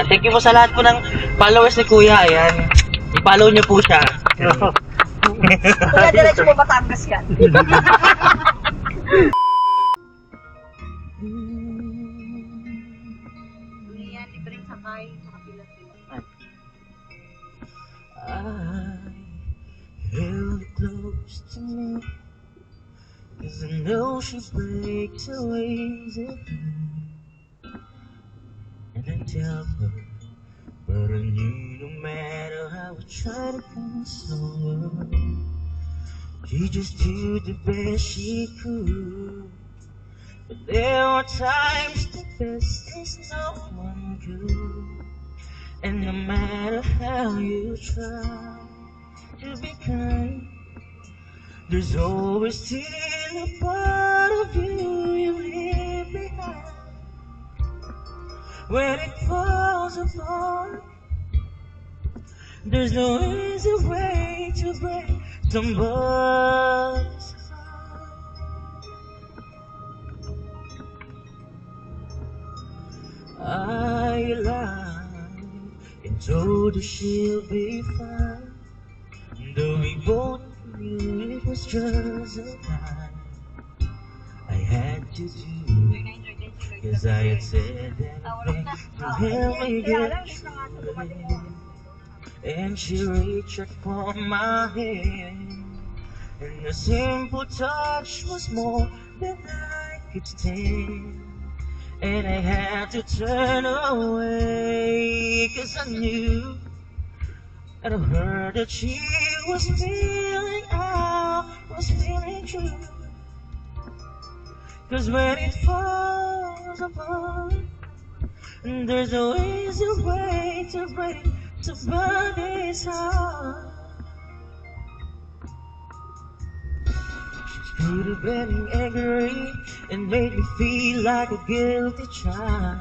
Ayan, thank you po sa lahat po ng followers ni Kuya. Ayan, i-follow niyo po siya. Kuya, diretso mo Batangas yan. Yan, libreng sakay. Makapila sila. I held her close to me, 'cause I know she breaks her ways at me. And I tell her, but I knew no matter how I tried to console her, she just did the best she could. But there were times the best is no one could. And no matter how you try to be kind, there's always still a part of you leave behind. When it falls apart, there's no easy way to break somebody's heart. I lied and told her she'll be fine, though we both knew it was just a lie. I had to do it, 'cause I had said anything to help me get through it. And she reached out for my hand, and a simple touch was more than I could stand. And I had to turn away, 'cause I knew and I heard that she was feeling out, was feeling true. 'Cause when it falls apart, there's no easy way to break somebody's heart. She could have been angry and made me feel like a guilty child,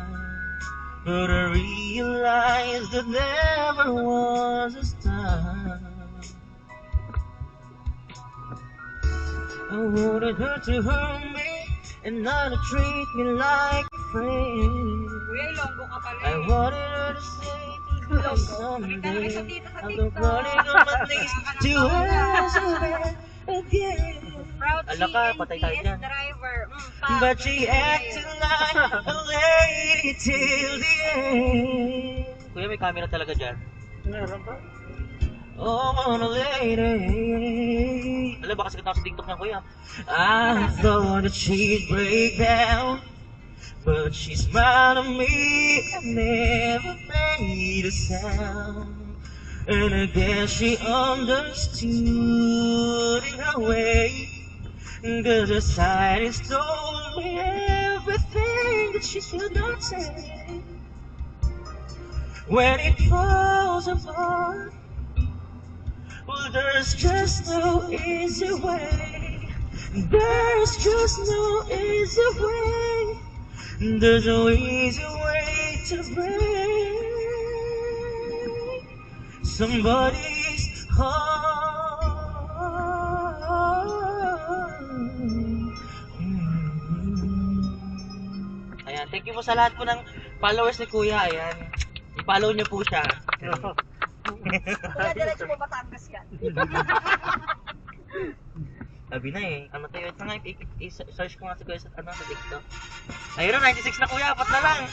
but I realized that never was a time. I wanted her to hurt me and not to treat me like a friend. Kuya, Ilonggo ka pala I wanted her to say to me someday I'll go crawling on my knees to ask her again. Proud Ala ka, patay tayo GPS dyan. driver. But she acted like a lady till the end. Kuya, may camera talaga dyan. Meron ba? Oh, a lady. Alam, baka sikat ako sa TikTok niya, Kuya. I thought that she'd break down, but she smiled at me and never made a sound. And I guess she understood in her way, 'cause her silence told me everything that she should not say. When it falls apart, well, there's just no easy way. There's just no easy way. There's no easy way to break somebody's heart. Ayan, thank you po sa lahat po ng followers ni Kuya. Ayan, i-follow niyo po siya. Kuya, diretso mo Batangas yan. Sabi na eh, ano tayo, ito nga, i-search ko nga sa Kuya sa, sa TikTok. Ayun, 96 na Kuya, apat na lang.